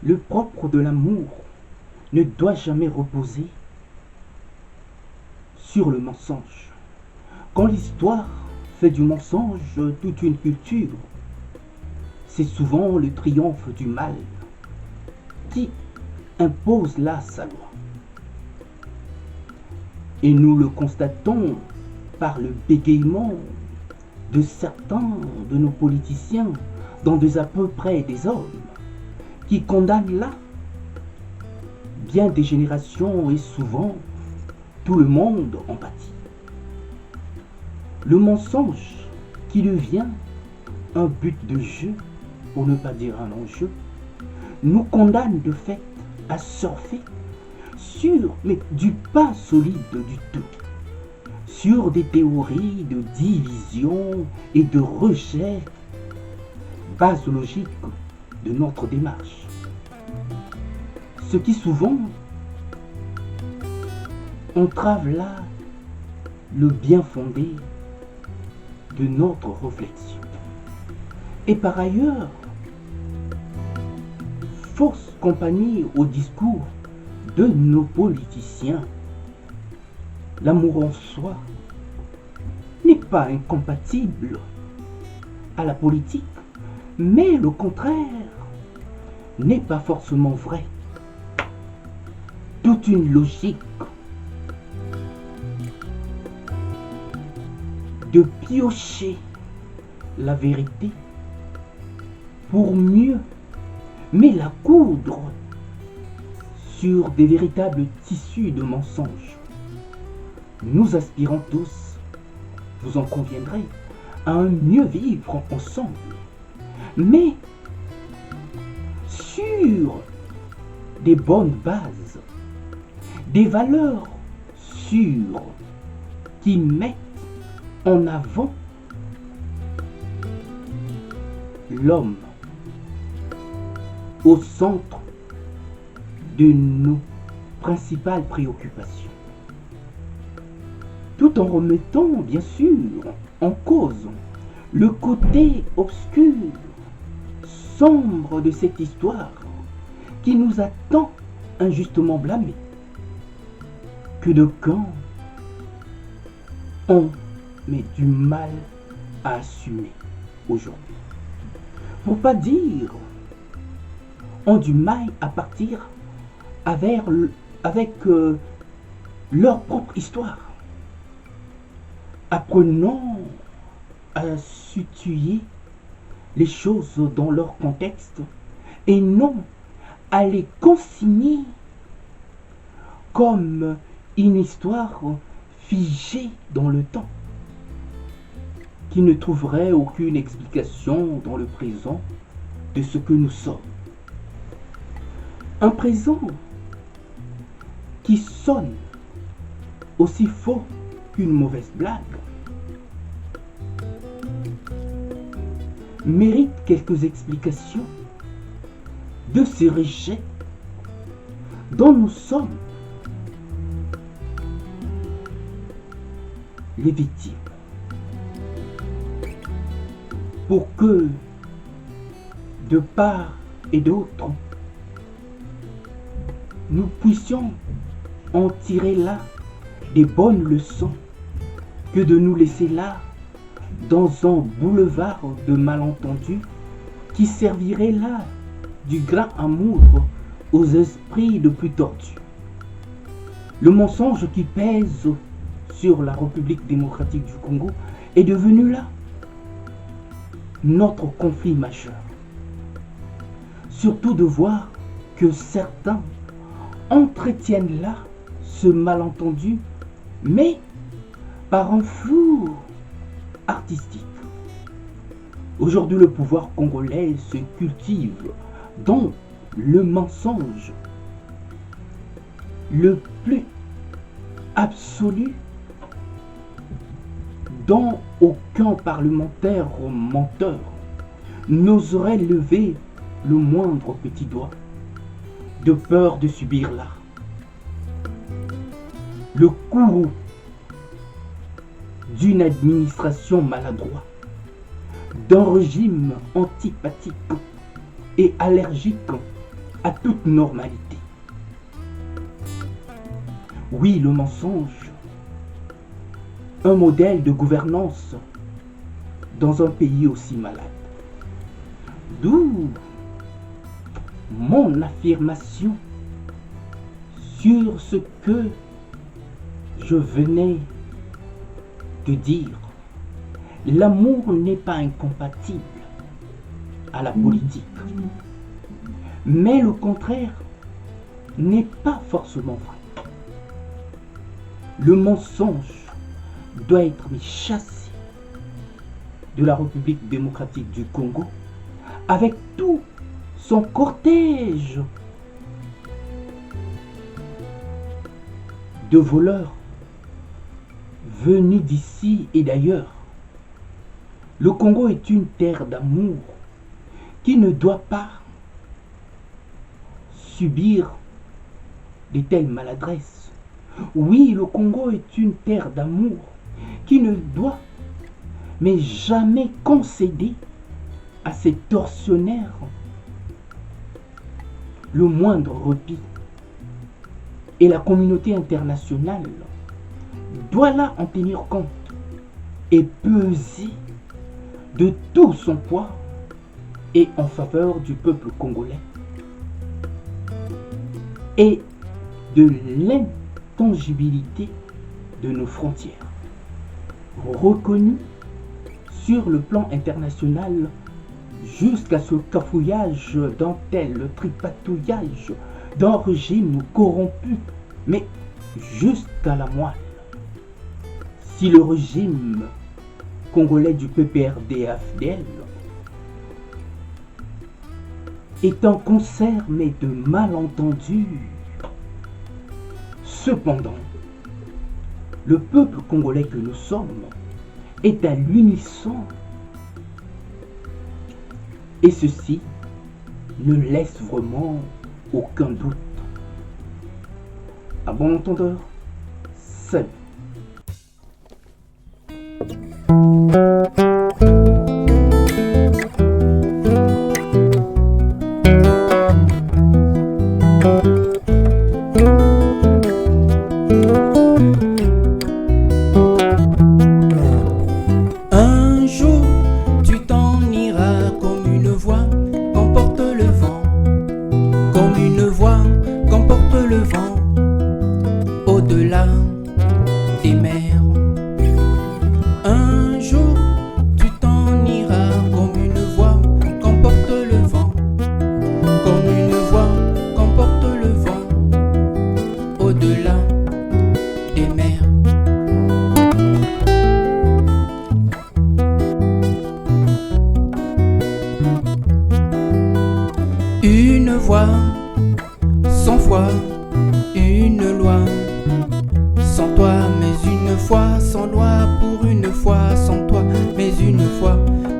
Le propre de l'amour ne doit jamais reposer sur le mensonge. Quand l'histoire fait du mensonge toute une culture, c'est souvent le triomphe du mal qui impose là sa loi. Et nous le constatons par le bégaiement de certains de nos politiciens dans à peu près des hommes qui condamnent là bien des générations et souvent tout le monde en pâtit. Le mensonge qui devient un but de jeu, pour ne pas dire un enjeu, nous condamne de fait à surfer mais du pas solide du tout, sur des théories de division et de rejet, base logique de notre démarche. Ce qui souvent entrave là le bien fondé de notre réflexion. Et par ailleurs, fausse compagnie au discours de nos politiciens. L'amour en soi n'est pas incompatible à la politique, mais le contraire n'est pas forcément vrai. Toute une logique de piocher la vérité pour mieux, mais la coudre sur des véritables tissus de mensonges. Nous aspirons tous, vous en conviendrez, à un mieux vivre ensemble, mais sur des bonnes bases, des valeurs sûres qui mettent en avant l'homme au centre de nos principales préoccupations, tout en remettant bien sûr en cause le côté obscur, sombre de cette histoire qui nous a tant injustement blâmés, que de camps ont mais du mal à assumer aujourd'hui. Pour pas dire ont du mal à partir avec leur propre histoire. Apprenons à situer les choses dans leur contexte et non à les consigner comme une histoire figée dans le temps, qui ne trouverait aucune explication dans le présent de ce que nous sommes. Un présent qui sonne aussi faux qu'une mauvaise blague mérite quelques explications de ces rejets dont nous sommes les victimes, pour que de part et d'autre nous puissions en tirer là des bonnes leçons, que de nous laisser là dans un boulevard de malentendus qui servirait là du grain à moudre aux esprits de plus tordus. Le mensonge qui pèse sur la République démocratique du Congo est devenu là notre conflit majeur. Surtout de voir que certains entretiennent là ce malentendu, mais par un flou artistique. Aujourd'hui, le pouvoir congolais se cultive dans le mensonge le plus absolu, dont aucun parlementaire menteur n'oserait lever le moindre petit doigt, de peur de subir là le courroux d'une administration maladroite, d'un régime antipathique et allergique à toute normalité. Oui, le mensonge, un modèle de gouvernance dans un pays aussi malade. D'où mon affirmation sur ce que je venais de dire. L'amour n'est pas incompatible à la politique. Mais le contraire n'est pas forcément vrai. Le mensonge doit être chassé de la République démocratique du Congo avec tout son cortège de voleurs venus d'ici et d'ailleurs. Le Congo est une terre d'amour qui ne doit pas subir de telles maladresses. Oui, le Congo est une terre d'amour qui ne doit mais jamais concéder à ces tortionnaires le moindre repli. Et la communauté internationale doit là en tenir compte et peser de tout son poids et en faveur du peuple congolais et de l'intangibilité de nos frontières, reconnues sur le plan international jusqu'à ce cafouillage d'un tel tripatouillage d'un régime corrompu, mais jusqu'à la moelle. Si le régime congolais du PPRD-FDL est un concert mais de malentendus, cependant, le peuple congolais que nous sommes est à l'unisson et ceci ne laisse vraiment aucun doute. À bon entendeur, salut. Un jour, tu t'en iras comme une voix qu'emporte le vent, comme une voix qu'emporte le vent, au-delà des mers. Un jour, tu t'en iras comme une voix qu'emporte le vent, comme une voix qu'emporte le vent, au-delà des mers. Une voix, sans foi, une loi, sans toi, mais une foi, sans loi, pour une fois, sans toi, mais une foi,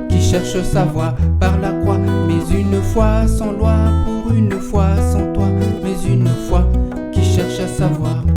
qui cherche sa voie par la croix, mais une foi, sans loi, pour une fois, sans toi, mais une foi.